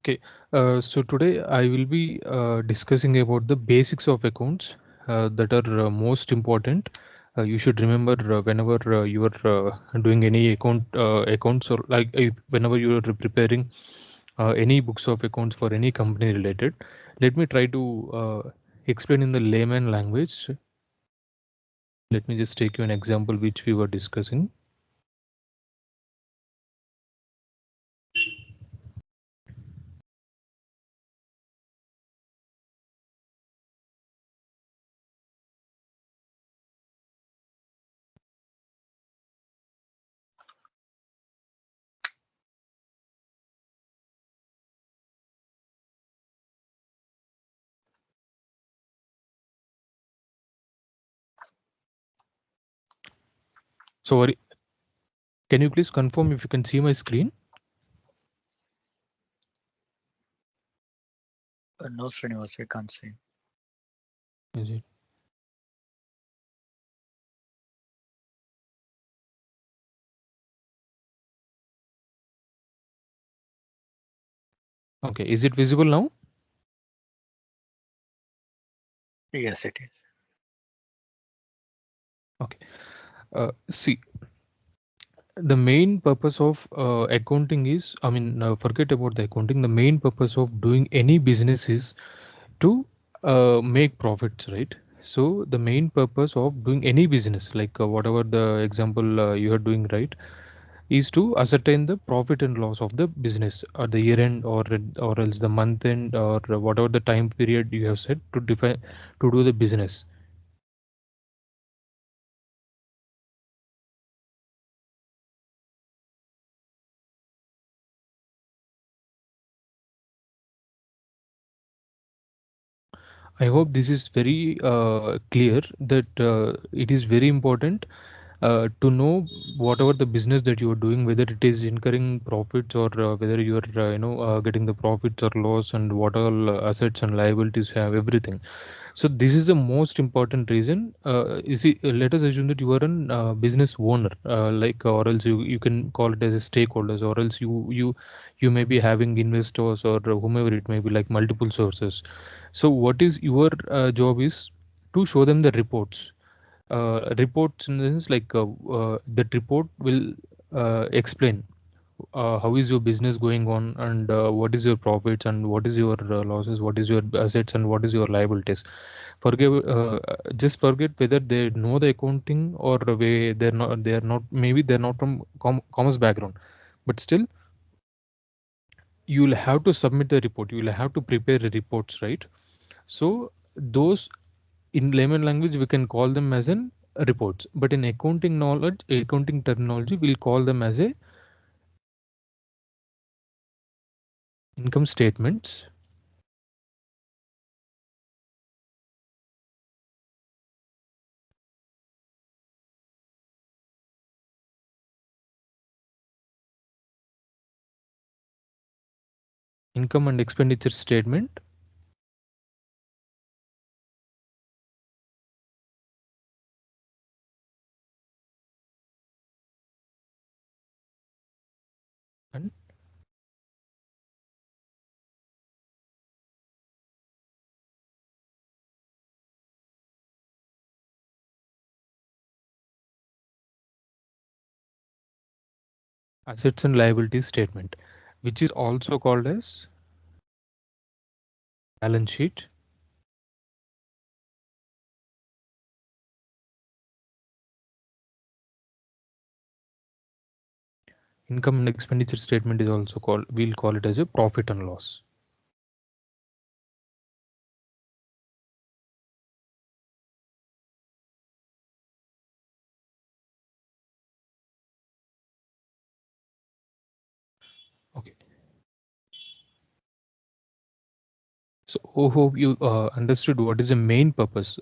Okay, so today I will be discussing about the basics of accounts that are most important. You should remember whenever you are doing any accounts, or like whenever you are preparing any books of accounts for any company related. Let me try to explain in the layman language. Let me just take you an example which we were discussing. So, can you please confirm if you can see my screen? No, Srinivas, we can't see. Is it? Okay, is it visible now? Yes, it is. Okay. See, the main purpose of accounting is, I mean, forget about the accounting. The main purpose of doing any business is to make profits, right? So the main purpose of doing any business, like whatever the example you are doing, right, is to ascertain the profit and loss of the business at the year end, or else the month end, or whatever the time period you have set to define to do the business. I hope this is very clear that it is very important to know whatever the business that you are doing, whether it is incurring profits, or whether you are getting the profits or loss, and what all assets and liabilities you have, everything. So this is the most important reason. You see, let us assume that you are a business owner, or else you can call it as a stakeholders, or else you may be having investors or whomever it may be, like multiple sources. So what is your job is to show them the reports. Reports in the sense, like that report will explain how is your business going on, and what is your profits, and what is your losses, what is your assets, and what is your liabilities. Just forget whether they know the accounting, or they're not, maybe they're not from commerce background, but still you'll have to submit the report, you'll have to prepare the reports, right? So those, in layman language, we can call them as an reports, but in accounting terminology, we'll call them as a income statements, income and expenditure statement, and assets and liabilities statement, which is also called as balance sheet, income and expenditure statement is also called, we'll call it as a profit and loss. Okay. So I hope you understood what is the main purpose.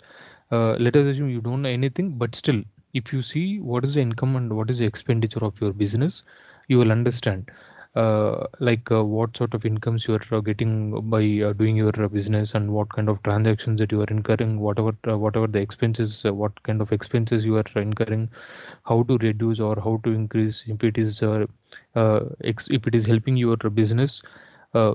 Let us assume you don't know anything, but still, if you see what is the income and what is the expenditure of your business, you will understand what sort of incomes you are getting by doing your business, and what kind of transactions that you are incurring, whatever the expenses, what kind of expenses you are incurring, how to reduce or how to increase, if it is if it is helping your business. Uh,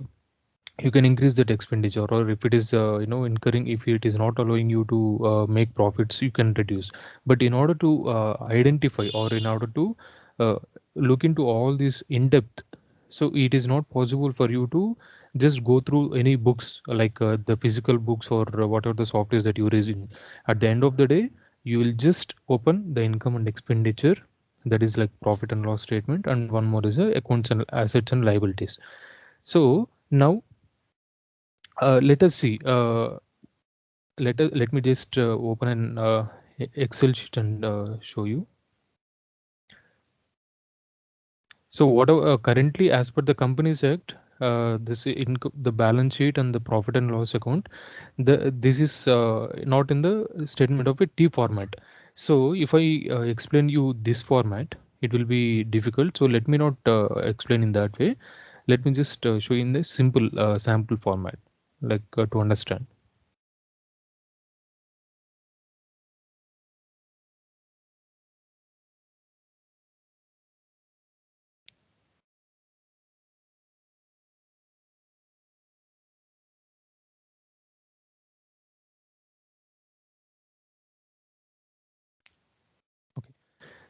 you can increase that expenditure, or if it is incurring, if it is not allowing you to make profits, you can reduce. But in order to identify, or in order to uh, look into all this in depth, so it is not possible for you to just go through any books, like the physical books, or whatever the softwares that you're using. At the end of the day, you will just open the income and expenditure, that is like profit and loss statement, and one more is accounts and assets and liabilities. So now let us see. Let me just open an Excel sheet and show you. So what currently, as per the Companies Act, the balance sheet and the profit and loss account, this is not in the statement of a T format. So if I explain you this format, it will be difficult. So let me not explain in that way. Let me just show you in the simple sample format, like to understand.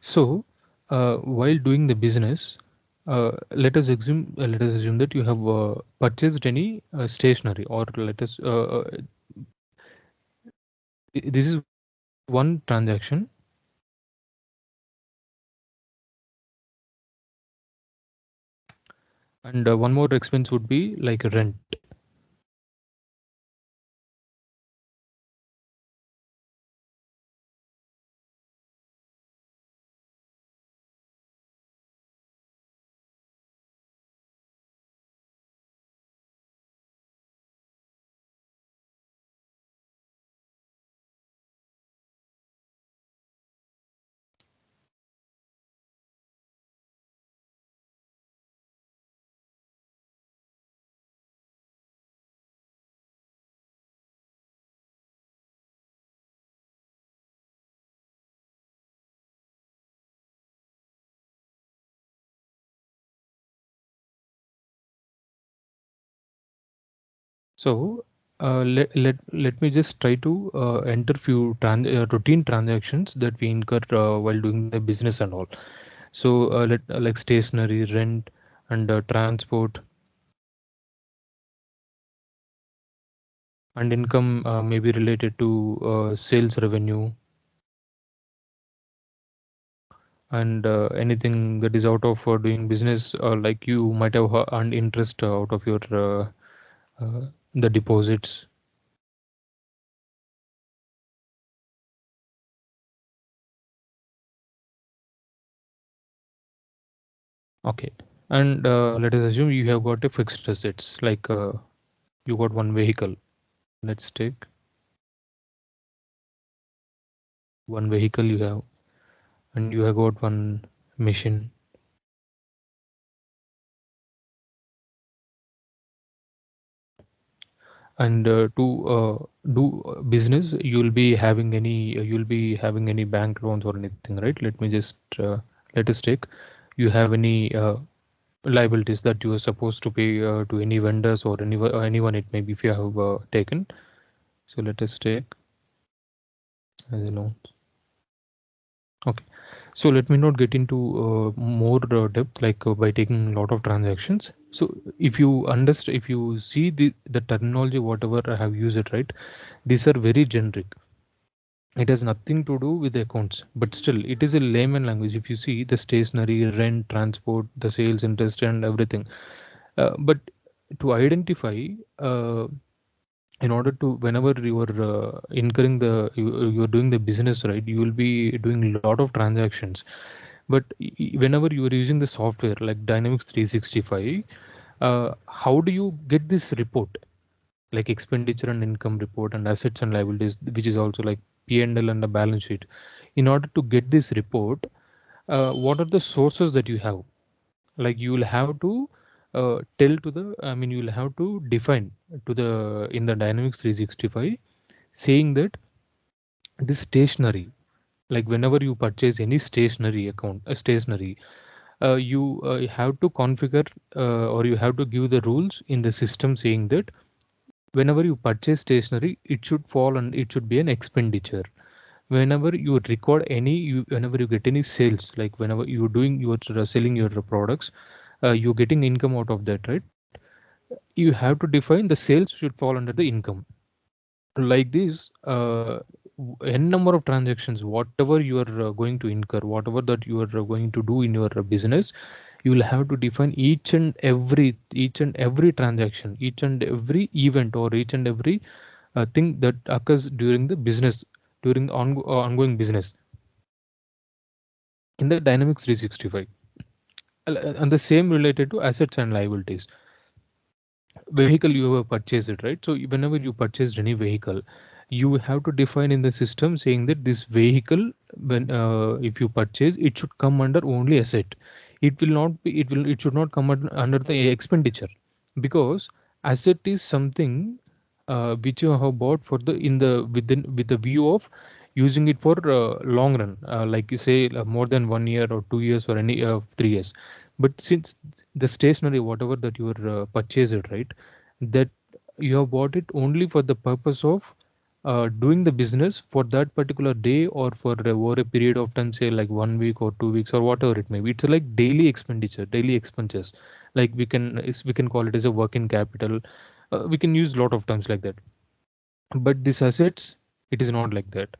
So, while doing the business, let us assume that you have purchased any stationery, or this is one transaction, and one more expense would be like rent. So let me just try to enter few routine transactions that we incur while doing the business and all. So like stationery, rent, and transport, and income may be related to sales revenue, and anything that is out of doing business, like you might have earned interest out of your uh, the deposits. Okay, and let us assume you have got a fixed assets, like you got one vehicle. Let's take one vehicle you have, and you have got one machine. And to do business, you'll be having any bank loans or anything, right? Let me just let us take, you have any liabilities that you are supposed to pay to any vendors, or anyone it may be, if you have taken. So let us take as a loan. Okay, so let me not get into more depth, like by taking a lot of transactions. So if you understand, if you see the terminology, whatever I have used it, right, these are very generic. It has nothing to do with the accounts, but still it is a layman language. If you see the stationery, rent, transport, the sales interest, and everything, but to identify, uh, in order to, whenever you are incurring you're doing the business, right, you will be doing a lot of transactions. But whenever you are using the software like Dynamics 365, how do you get this report, like expenditure and income report, and assets and liabilities, which is also like P&L and L and the balance sheet? In order to get this report, what are the sources that you have? Like you will have to tell to the, I mean, you will have to define to the, in the Dynamics 365, saying that this stationery, like whenever you purchase any stationery account, a stationery, you have to configure or you have to give the rules in the system saying that whenever you purchase stationery, it should fall and it should be an expenditure. Whenever you record any, whenever you get any sales, like whenever you're doing, you're selling your products, you're getting income out of that, right? You have to define the sales should fall under the income. Like this, n number of transactions, whatever you are going to incur, whatever that you are going to do in your business, you will have to define each and every transaction, each and every event, or each and every thing that occurs during the business, during the ongoing business in the Dynamics 365. And the same related to assets and liabilities. Vehicle you have purchased it, right? So whenever you purchased any vehicle, you have to define in the system saying that this vehicle, when if you purchase, it should come under only asset. It will not be, it should not come under the expenditure, because asset is something which you have bought for the in the within with the view of using it for long run, like you say, more than 1 year or 2 years or any 3 years. But since the stationery, whatever that you are purchased, right, that you have bought it only for the purpose of doing the business for that particular day, or for over a period of time, say like 1 week or 2 weeks or whatever it may be. It's like daily expenditure, daily expenses. Like we can call it as a working capital. We can use a lot of terms like that. But these assets, it is not like that.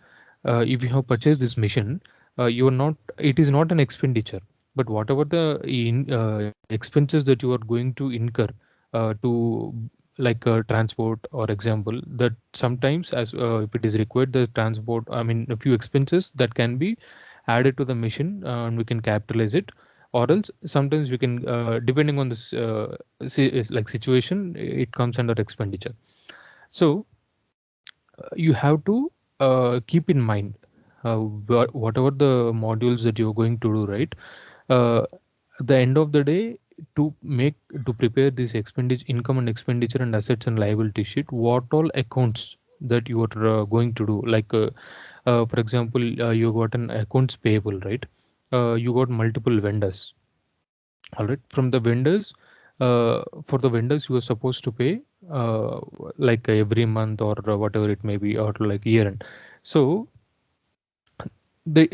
If you have purchased this machine, you are not, it is not an expenditure. But whatever the expenses that you are going to incur to, like transport or example, that sometimes, as if it is required, the transport, I mean a few expenses that can be added to the machine, and we can capitalize it. Or else sometimes we can, depending on this like situation, it comes under expenditure. So you have to keep in mind whatever the modules that you're going to do, right? uh, at the end of the day, to make, to prepare this expenditure, income and expenditure and assets and liability sheet, what all accounts that you are going to do, like for example, you got an accounts payable, right? You got multiple vendors. All right, from the vendors, for the vendors you are supposed to pay like every month, or whatever it may be, or like year end. So they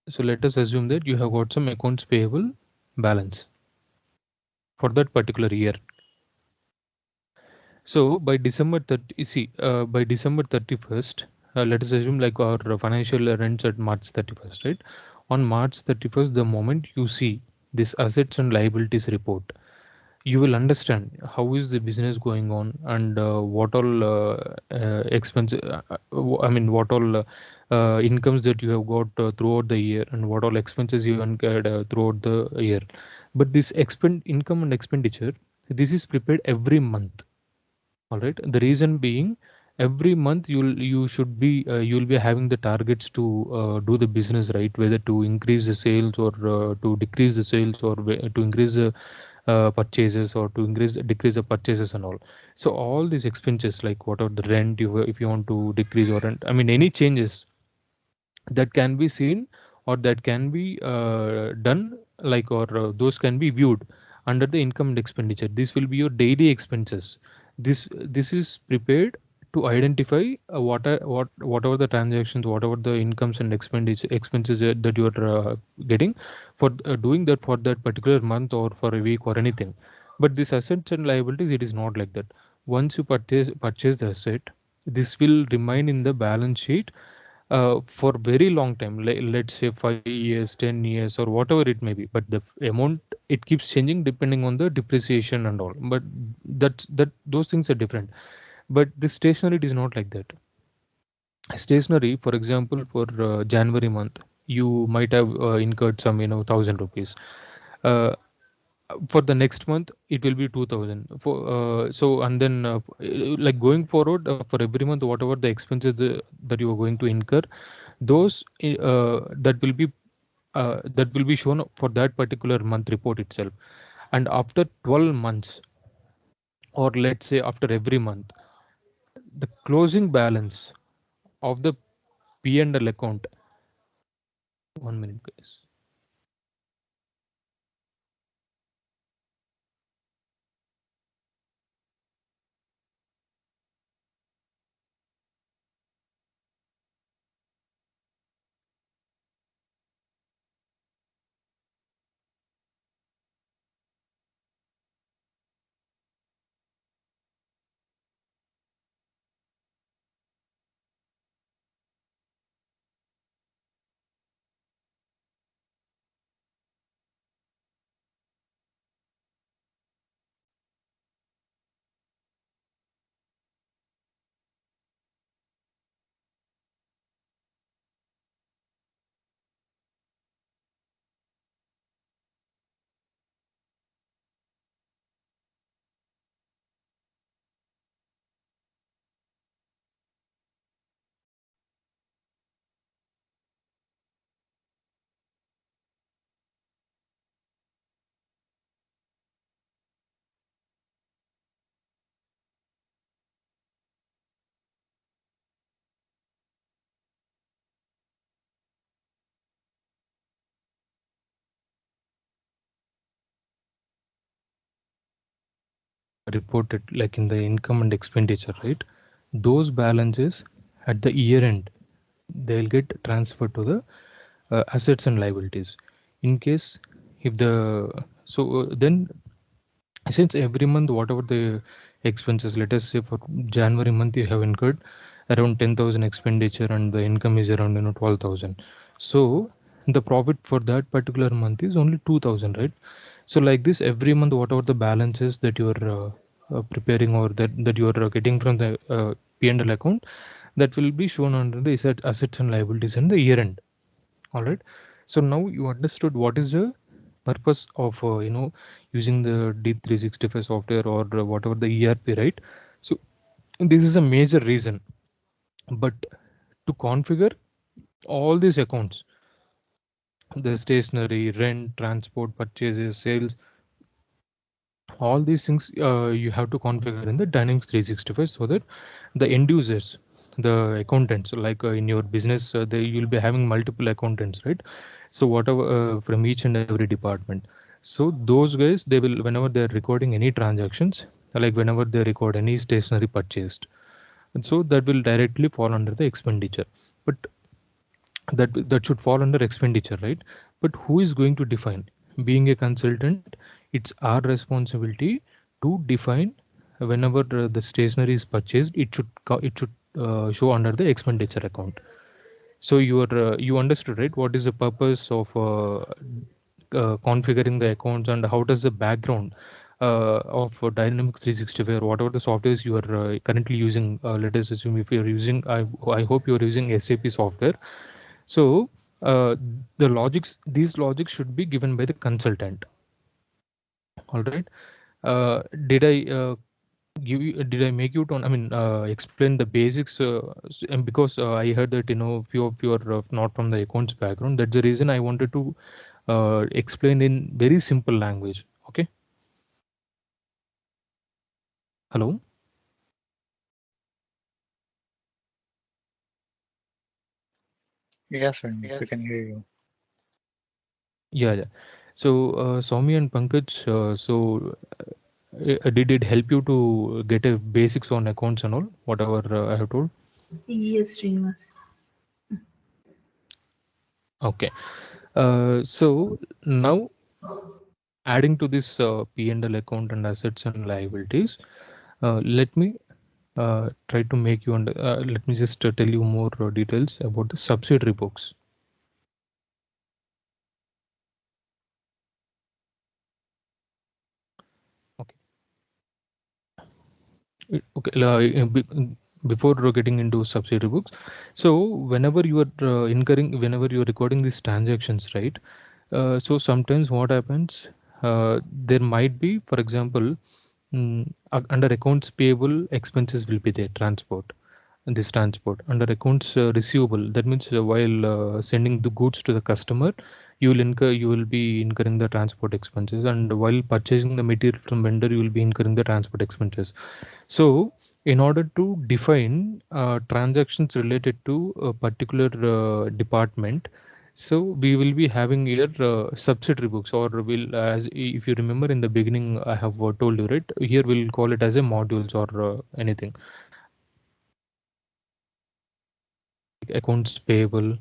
so let us assume that you have got some accounts payable balance for that particular year. So by December 30, you see, by December 31st, let us assume like our financial year ends at March 31st, right? On March 31st, the moment you see this assets and liabilities report, you will understand how is the business going on, and what all expense, I mean what all incomes that you have got throughout the year, and what all expenses you incurred throughout the year. But this expend income and expenditure, this is prepared every month. All right, the reason being, every month you should be you'll be having the targets to do the business, right? Whether to increase the sales, or to decrease the sales, or to increase the purchases, or to increase decrease the purchases and all. So all these expenses, like what are the rent, you if you want to decrease or rent, I mean any changes that can be seen, or that can be done, like, or those can be viewed under the income and expenditure. This will be your daily expenses. This is prepared to identify whatever the transactions, whatever the incomes and expenditure expenses that you are getting for doing that for that particular month, or for a week, or anything. But this assets and liabilities, it is not like that. Once you purchase the asset, this will remain in the balance sheet for very long time, let's say 5 years, 10 years, or whatever it may be. But the amount, it keeps changing depending on the depreciation and all. But that those things are different. But this stationery, it is not like that. Stationery, for example, for January month, you might have incurred some, 1,000 rupees. uh, for the next month it will be 2000 for so, and then like going forward, for every month, whatever the expenses that you are going to incur, those that will be shown for that particular month report itself. And after 12 months, or let's say after every month, the closing balance of the P&L account, 1 minute guys, reported like in the income and expenditure, right? Those balances at the year end, they'll get transferred to the assets and liabilities. In case if the then since every month whatever the expenses, let us say for January month you have incurred around 10,000 expenditure and the income is around 12,000, so the profit for that particular month is only 2,000, right? So like this every month whatever the balances that you are preparing or that you are getting from the P&L account, that will be shown under the assets and liabilities in the year end. All right. So now you understood what is the purpose of using the D365 software or whatever the ERP, right? So this is a major reason. But to configure all these accounts, the stationery, rent, transport, purchases, sales, all these things you have to configure in the Dynamics 365 so that the end users, the accountants, like in your business, you'll be having multiple accountants, right? So whatever from each and every department. So those guys, they will, whenever they're recording any transactions, like whenever they record any stationery purchased, and so that will directly fall under the expenditure. But that should fall under expenditure, right? But who is going to define? Being a consultant, it's our responsibility to define whenever the stationery is purchased, it should show under the expenditure account. So you understood, right, what is the purpose of configuring the accounts, and how does the background of Dynamics 365 or whatever the softwares you are currently using, let us assume if you're using, I hope you're using SAP software. So the logics, these logics should be given by the consultant. All right. Did I did I make you to, I mean, explain the basics? And because I heard that few of you are not from the accounts background. That's the reason I wanted to explain in very simple language. Okay. Hello. Yes, Srinivas, we can hear you. Yeah, yeah. So Soumi and Pankaj, did it help you to get a basics on accounts and all, whatever I have told? Yes, Srinivas. Okay. So now adding to this P&L account and assets and liabilities, let me try to make you under. Let me just tell you more details about the subsidiary books. Okay. Okay. Before getting into subsidiary books, so whenever you are whenever you are recording these transactions, right? So sometimes what happens, there might be, for example, under accounts payable, expenses will be there, transport, and this transport. Under accounts receivable, that means while sending the goods to the customer, you will be incurring the transport expenses, and while purchasing the material from vendor, you will be incurring the transport expenses. So in order to define transactions related to a particular department, so we will be having here subsidiary books, or will, as if you remember in the beginning, I have told you, right? Here we'll call it as a modules or anything. Accounts payable,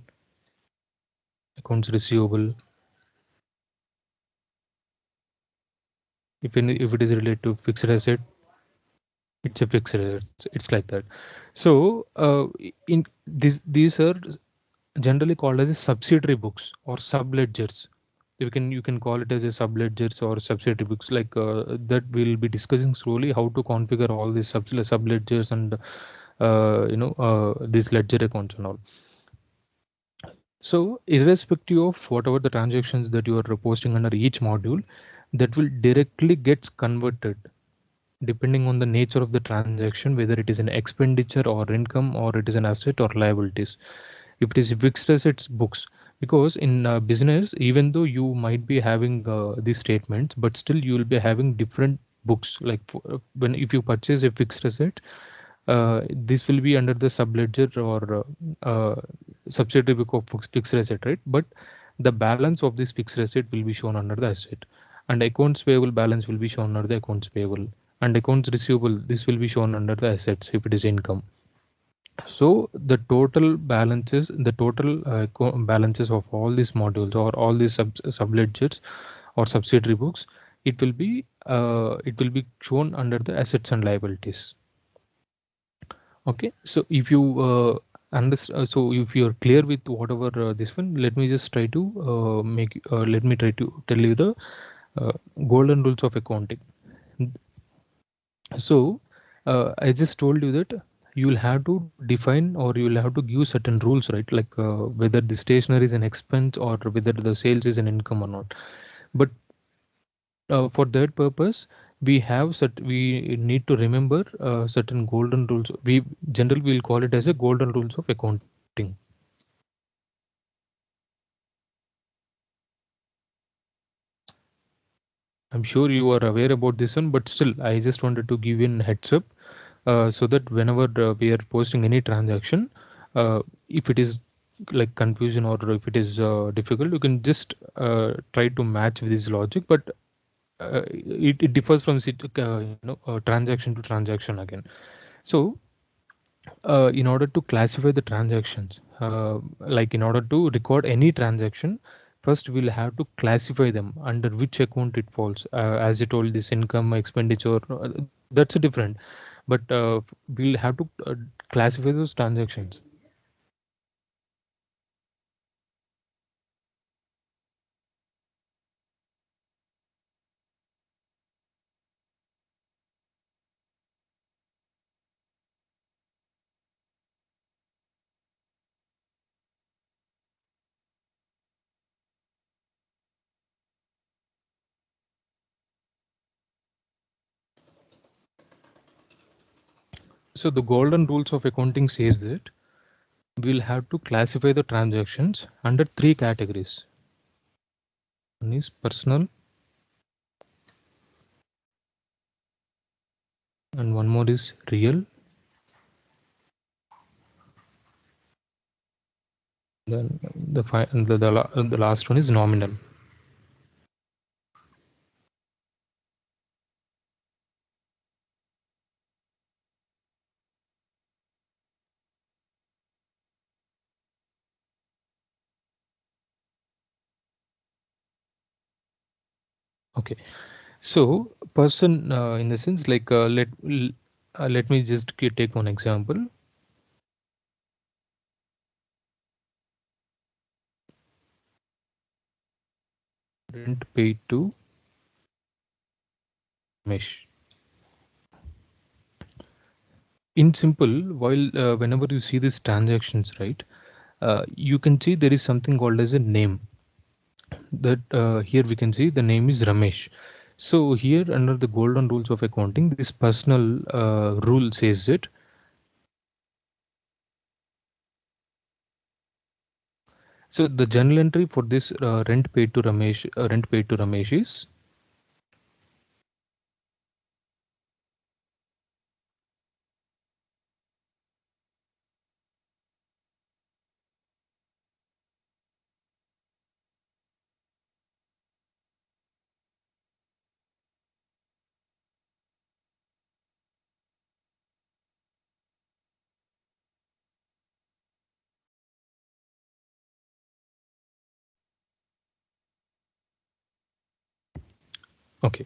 accounts receivable. If it is related to fixed asset, it's a fixed asset. It's like that. So in these are generally called as a subsidiary books or subledgers. You can call it as a subledgers or subsidiary books, like that we'll be discussing slowly how to configure all these subledgers and these ledger accounts and all. So irrespective of whatever the transactions that you are posting under each module, that will directly gets converted depending on the nature of the transaction, whether it is an expenditure or income, or it is an asset or liabilities. If it is fixed assets, books, because in business, even though you might be having these statements, but still you will be having different books. Like when if you purchase a fixed asset, this will be under the subledger or subsidiary book of fixed asset, right? But the balance of this fixed asset will be shown under the asset, and accounts payable balance will be shown under the accounts payable, and accounts receivable, this will be shown under the assets if it is income. So the total balances, the total balances of all these modules or all these sub ledgers or subsidiary books, it will be shown under the assets and liabilities. Okay, so if you understand, so if you're clear with whatever this one, let me just try to let me try to tell you the uh, golden rules of accounting. So I just told you that you'll have to define or you'll have to give certain rules, right? Like whether the stationery is an expense or whether the sales is an income or not. But for that purpose, we need to remember certain golden rules. We generally will call it as a golden rules of accounting. I'm sure you are aware about this one, but still, I just wanted to give you a heads up so that whenever we are posting any transaction, if it is like confusion or if it is difficult, you can just try to match with this logic. But it differs from transaction to transaction again. So in order to classify the transactions, like in order to record any transaction, first we'll have to classify them under which account it falls. As you told, this income, expenditure, that's a different. But we'll have to classify those transactions. So the golden rules of accounting says that we'll have to classify the transactions under three categories. One is personal, and one more is real, then the last one is nominal. Okay, so person in the sense like let me just take one example. Rent paid to Mesh. In simple, while whenever you see these transactions, right, you can see there is something called as a name. That here we can see the name is Ramesh. So here under the golden rules of accounting, this personal rule says it. So the journal entry for this rent paid to Ramesh is okay.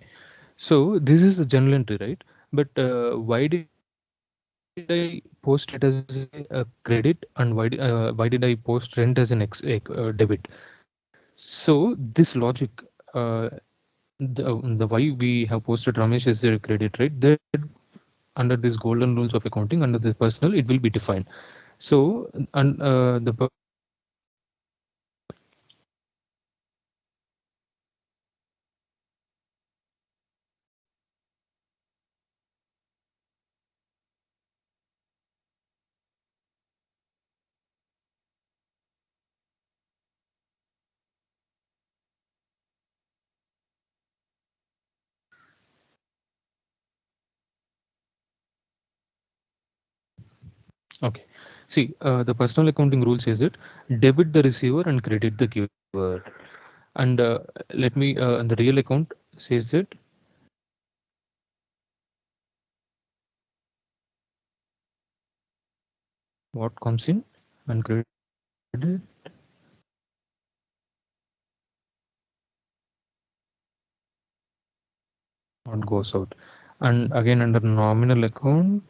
So this is the journal entry, right? But why did I post it as a credit, and why did I post rent as an debit? So this logic, uh, the why we have posted Ramesh as a credit, right? That under this golden rules of accounting, under the personal, it will be defined. So and the person will have to okay. See, the personal accounting rule says that debit the receiver and credit the giver. And let me, and the real account says that what comes in and credit what goes out. And again under nominal account,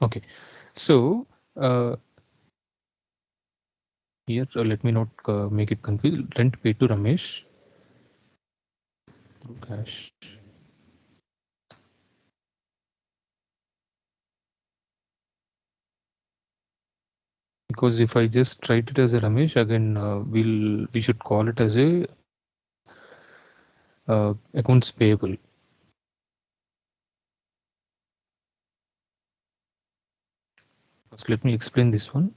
okay. So here let me not make it confused. Rent paid to Ramesh through cash. Because if I just write it as a Ramesh again, we should call it as a accounts payable. First, let me explain this one.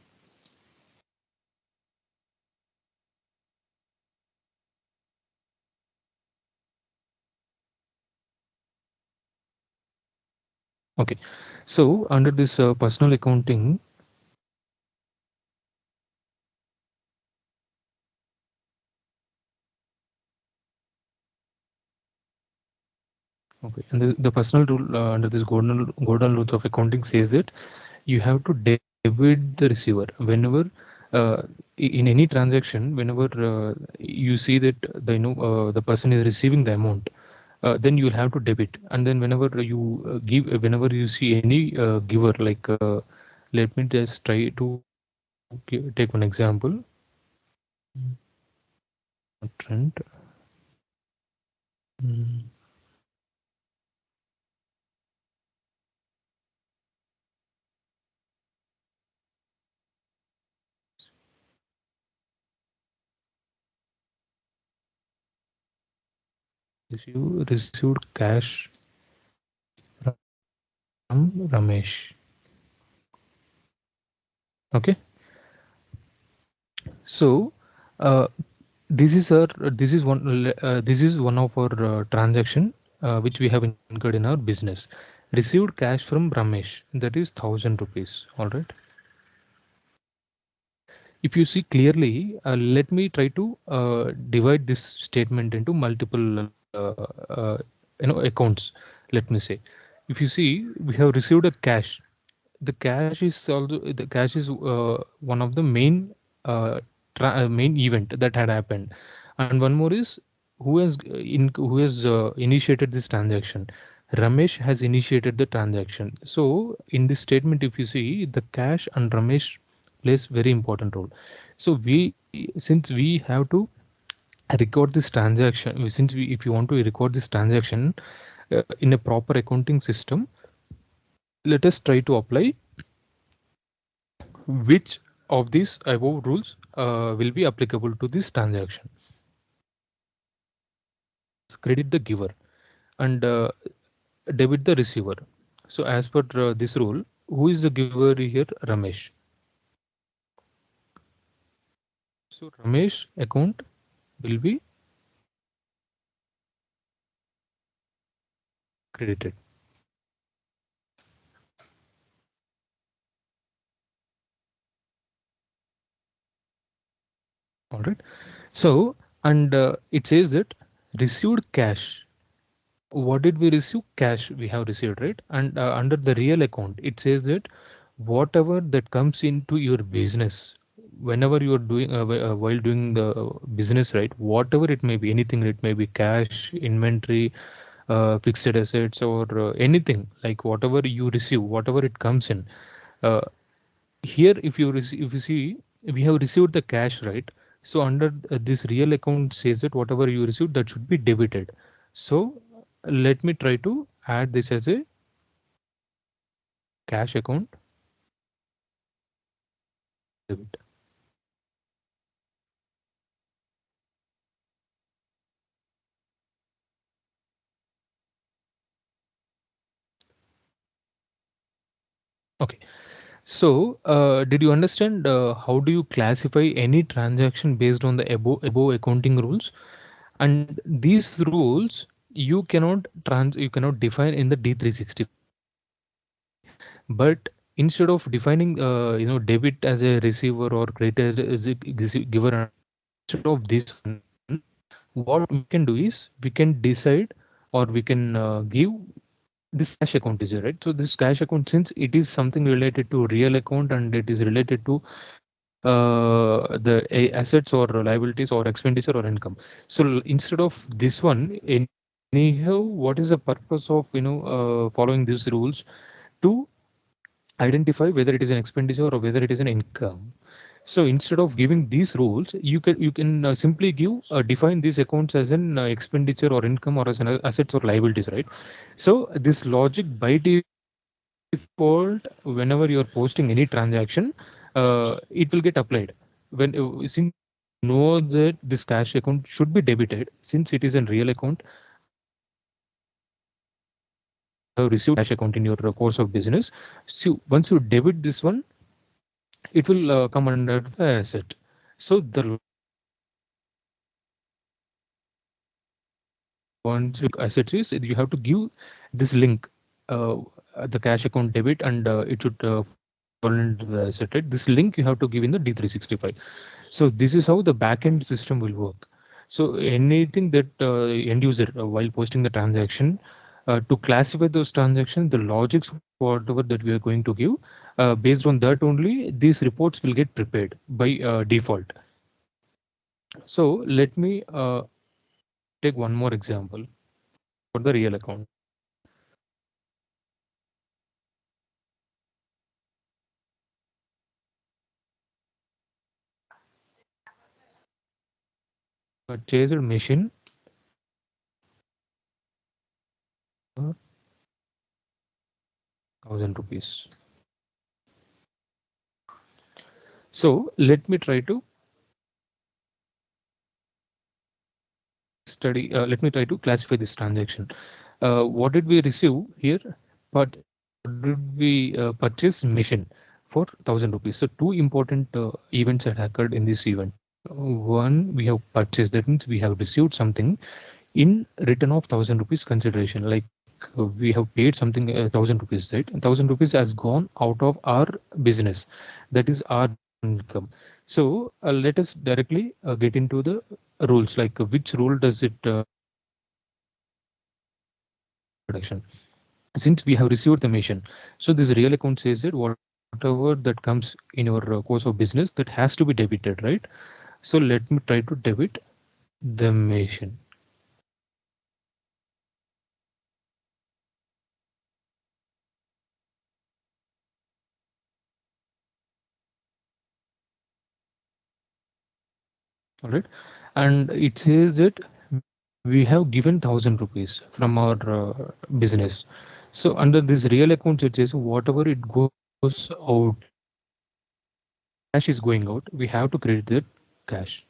Okay, so under this personal accounting, okay, and the personal rule under this golden rules of accounting says that you have to debit the receiver whenever uh, in any transaction whenever you see that the person is receiving the amount, then you'll have to debit, and then whenever you give whenever you see any giver like let me just try to take one example. Trend. Mm, received cash from Ramesh. Okay, so uh, this is one of our transaction which we have incurred in our business. Received cash from Ramesh, that is 1,000 rupees. All right. If you see clearly, let me try to divide this statement into multiple accounts. Let me say, if you see, we have received a cash. The cash is one of the main main event that had happened, and one more is who has initiated this transaction. Ramesh has initiated the transaction. So in this statement, if you see, the cash and Ramesh plays very important role. So since we have to record this transaction, since we if you want to record this transaction in a proper accounting system, let us try to apply which of these above rules will be applicable to this transaction. Credit the giver and debit the receiver. So as per this rule, who is the giver here? Ramesh. So Ramesh account will be credited. All right. So and it says that received cash. What did we receive? Cash we have received, right? And under the real account, it says that whatever that comes into your business, whenever you are doing while doing the business, right? Whatever it may be, anything, it may be cash, inventory, fixed assets, or anything like whatever you receive, whatever it comes in. Uh, Here, if you see, we have received the cash, right? So under this real account says that whatever you received that should be debited. So let me try to add this as a cash account debit. Okay. So, did you understand how do you classify any transaction based on the above accounting rules? And these rules you cannot define in the D365. But instead of defining debit as a receiver or credit as a giver and all, instead of this one, what we can do is we can decide or we can give this cash account is there, right? So this cash account, since it is something related to real account and it is related to assets or liabilities or expenditure or income. So instead of this one, anyhow, what is the purpose of following these rules? To identify whether it is an expenditure or whether it is an income. So instead of giving these rules, you can simply give define these accounts as an expenditure or income or as an assets or liabilities, right? So this logic by default, whenever you are posting any transaction, it will get applied. Since you know that this cash account should be debited, since it is a real account and you have received cash account in your course of business. So once you debit this one, it will come under the asset. So the logic once you once you asset is you have to give this link, the cash account debit, and it should fall into the asset, right? This link you have to give in the D365. So this is how the backend system will work. So anything that end user while posting the transaction, to classify those transactions, the logics whatever that we are going to give, based on that only these reports will get prepared by default. So let me take one more example for the real account. Purchased machine for 1,000 rupees. So let me try to let me try to classify this transaction. What did we receive here? But what did we purchase machine for 1,000 rupees? So two important events had occurred in this event. One, we have purchased. That means we have received something in return of 1,000 rupees consideration. Like we have paid something 1,000 rupees, right? 1,000 rupees has gone out of our business. That is our income. So let us directly get into the rules. Like which rule does it deduction, since we have received the mission. So this real account says that whatever that comes in your course of business, that has to be debited, right? So let me try to debit the mission. All right, and it says that we have given 1,000 rupees from our business. So under this real account, it says whatever it goes out, cash is going out, we have to credit that cash.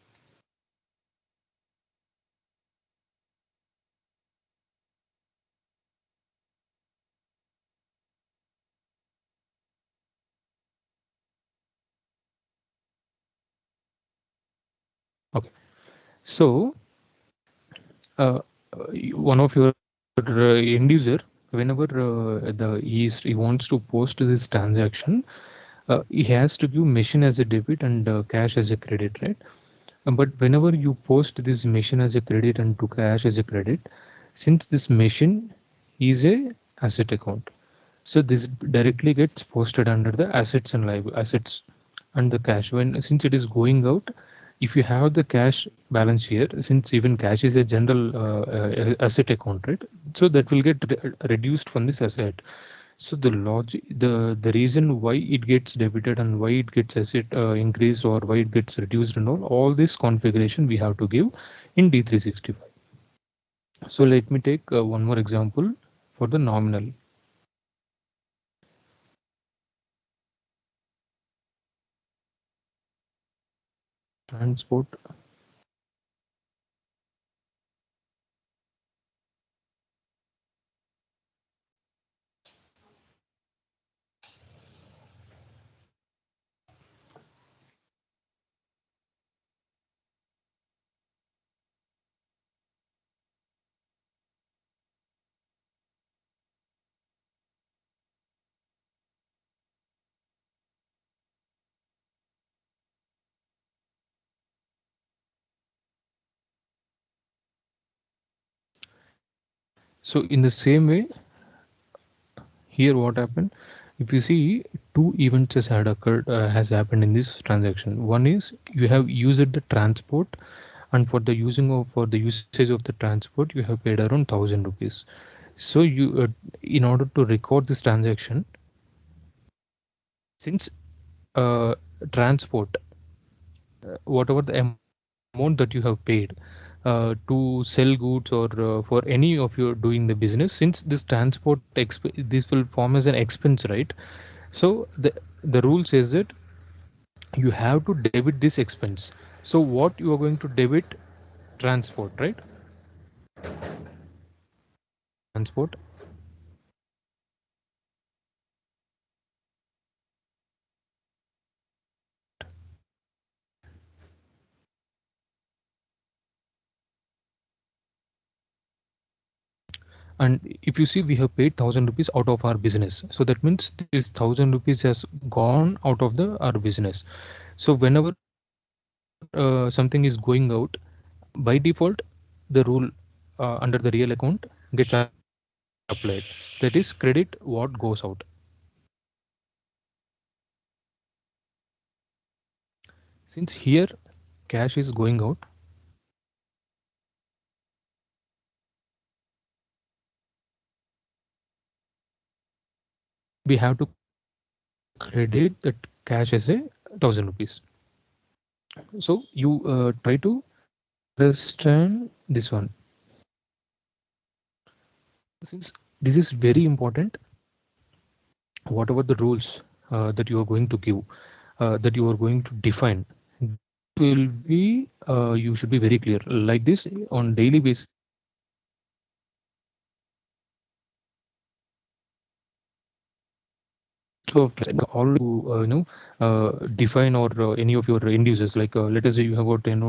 Okay, so uh, one of your end user, whenever he wants to post this transaction, he has to give machine as a debit and cash as a credit, right? But whenever you post this machine as a credit and to cash as a credit, since this machine is a asset account, so this directly gets posted under the assets and live assets and the cash. When since it is going out, if you have the cash balance here, since even cash is a general asset account, right? So that will get reduced from this asset. So the logic, the reason why it gets debited and why it gets asset increased or why it gets reduced and all this configuration we have to give in D365. So let me take one more example for the nominal transport. So in the same way, here what happened, if you see, two events has happened in this transaction. One is you have used the transport, and for the usage of the transport you have paid around 1,000 rupees. So you in order to record this transaction, since transport, whatever the amount that you have paid to sell goods or for any of your doing the business, since this this will form as an expense, right? So the rule says that you have to debit this expense. So what you are going to debit? Transport, right? Transport. And if you see, we have paid 1,000 rupees out of our business, so that means this 1,000 rupees has gone out of the our business. So whenever something is going out, by default the rule under the real account gets applied, that is credit what goes out. Since here cash is going out, we have to credit that cash as a 1,000 rupees. So you try to understand this one. Since this is very important, whatever the rules that you are going to give, that you are going to define, this will be you should be very clear like this on daily basis. You should be also define or any of your end users, like let us say you have got 10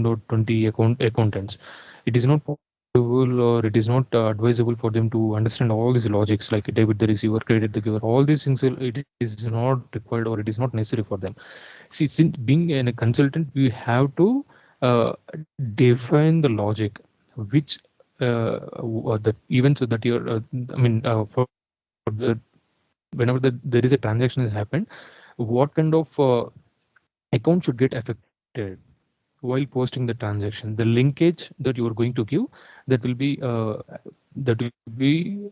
or 20 accountants. It is not possible or it is not advisable for them to understand all these logics like debit the receiver, credit the giver, all these things. It is not required or it is not necessary for them. See, since being a consultant, we have to uh, define the logic, which the events that you're for whenever there is a transaction has happened, what kind of account should get affected while posting the transaction. The linkage that you are going to give, that will be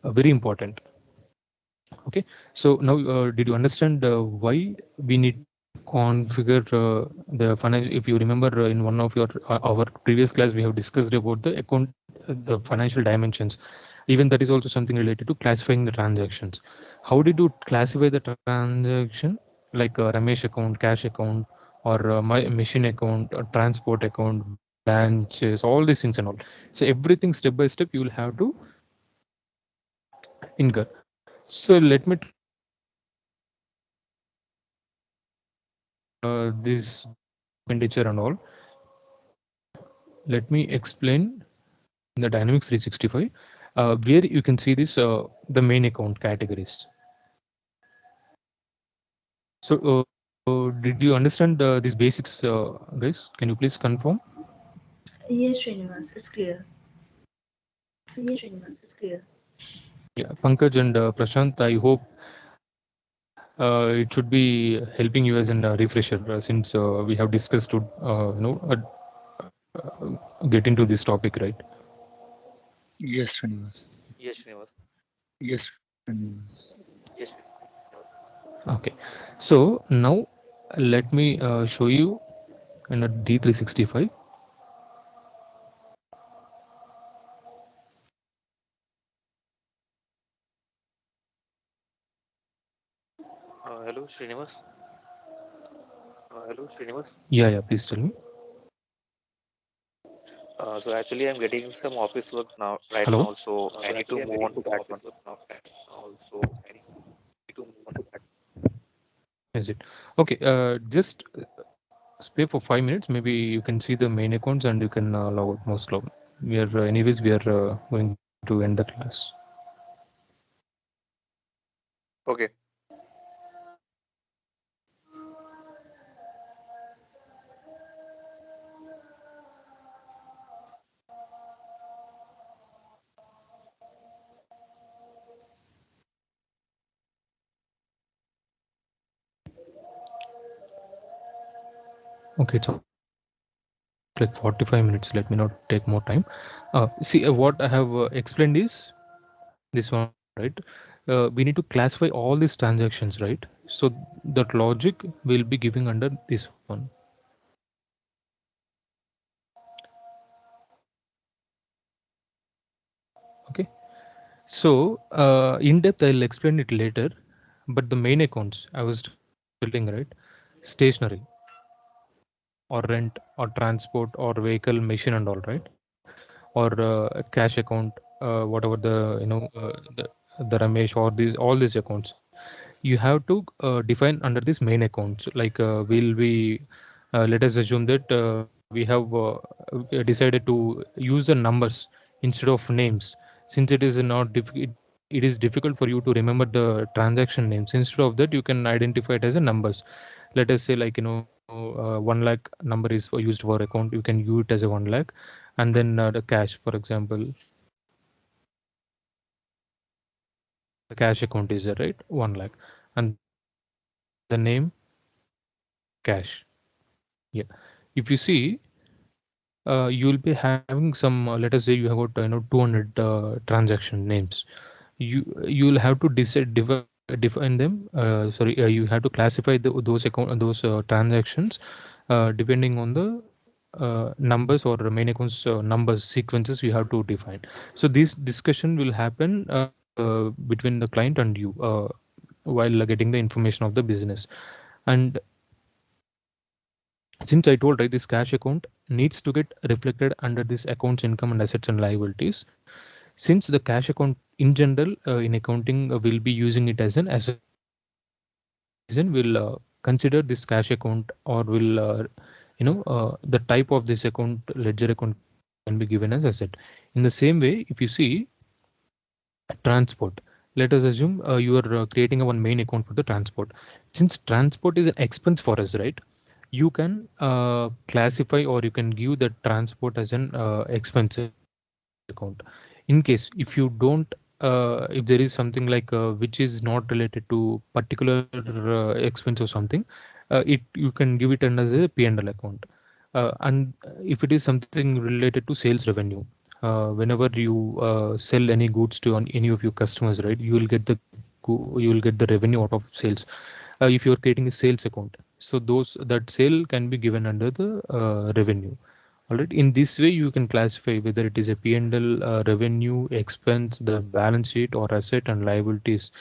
very important. Okay, so now did you understand why we need to configure the financial? If you remember in one of your our previous class, we have discussed about the account, the financial dimensions. Even that is also something related to classifying the transactions. How did you classify the transaction? Like Ramesh account, cash account, or my machine account, or transport account, branches, all these things and all. So everything step by step you will have to incur. So let me try to this expenditure and all. Let me explain in the Dynamics 365 where you can see this the main account categories. So did you understand these basics, guys? Can you please confirm? Yes, Srinivas, it's clear. Yes, Srinivas, it's clear. Yeah, Pankaj and Prashant, I hope it should be helping you as a refresher since we have discussed to get into this topic, right? Yes, Srinivas. Yes, Srinivas. Yes, Srinivas. Okay, so now let me show you in a D365. Hello, Srinivas. Yeah, yeah, please tell me. So actually, I'm getting some office work now, right Hello. now. So I need to move on to that one. Is it okay? Just stay for 5 minutes. Maybe you can see the main accounts and you can log out most log. We are anyways we are going to end the class. Okay. Okay, it's like 45 minutes. Let me not take more time. See, what I have explained is this one, right? We need to classify all these transactions, right? So that logic will be giving under this one. Okay. So in depth, I'll explain it later. But the main accounts I was telling, right? Stationery or rent or transport or vehicle, machine and all, right? Or cash account, whatever the Ramesh or these all these accounts, you have to define under this main accounts. Like we'll be let us assume that we have decided to use the numbers instead of names, since it is not it is difficult for you to remember the transaction names. Instead of that, you can identify it as a numbers. Let us say, like 1 lakh number is used for account, you can use it as a 1 lakh. And then the cash, for example, the cash account is there, right? 1 lakh. And the name cash. Yeah. If you see, you will be having some, let us say you have got 200 transaction names. You will have to define them. Sorry, you have to classify those account those transactions depending on the numbers or main accounts numbers sequences you have to define. So this discussion will happen between the client and you while getting the information of the business. And since I told, right, this cash account needs to get reflected under this accounts income and assets and liabilities. Since the cash account in general in accounting will be using it as an asset, that's the reason we'll consider this cash account, or will the type of this account, ledger account, can be given as asset. In the same way, if you see transport, let us assume you are creating a one main account for the transport. Since transport is an expense for us, right, you can classify or you can give the transport as an expense account. In case if you don't if there is something like which is not related to particular expense or something, it you can give it under the P&L account. And if it is something related to sales revenue, whenever you sell any goods to any of your customers, right, you will get you will get the revenue out of sales. If you are creating a sales account, so that sale can be given under the revenue. All right. In this way, you can classify whether it is a P&L, revenue, expense, the balance sheet, or asset and liabilities.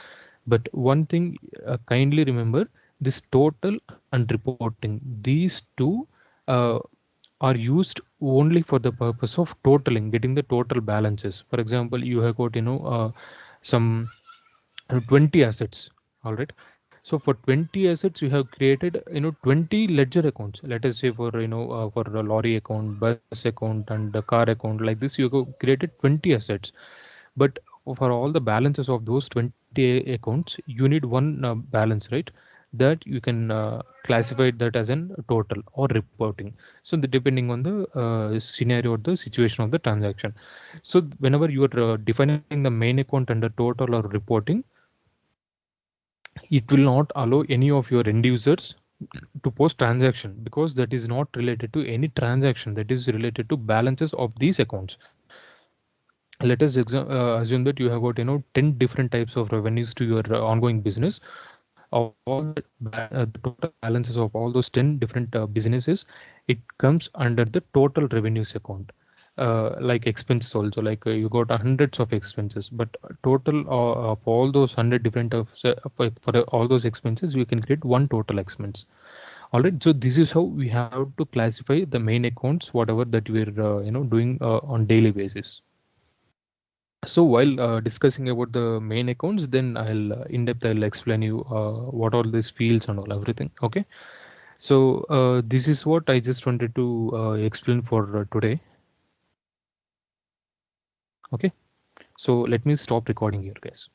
But one thing, kindly remember, this total and reporting, these two uh, are used only for the purpose of totaling, getting the total balances. For example, you have got some 20 assets. All right. So for 20 assets you have created 20 ledger accounts. Let us say for for a lorry account, bus account, and the car account. Like this, you go created 20 assets. But for all the balances of those 20 accounts, you need one balance, right? That you can classify that as an total or reporting. So depending on the scenario or the situation of the transaction. So whenever you are defining the main account under total or reporting, it will not allow any of your end users to post transaction, because that is not related to any transaction, that is related to balances of these accounts. Let us assume that you have got 10 different types of revenues to your ongoing business. All the total balances of all those 10 different businesses, it comes under the total revenues account. Like expenses also, like you got hundreds of expenses, but total of all those 100 different for all those expenses, we can create one total expense. All right. So this is how we have to classify the main accounts, whatever that we're doing on daily basis. So while discussing about the main accounts, then I'll in depth I'll explain you what all these fields and all everything. Okay. So this is what I just wanted to explain for today. Okay. So let me stop recording here, guys.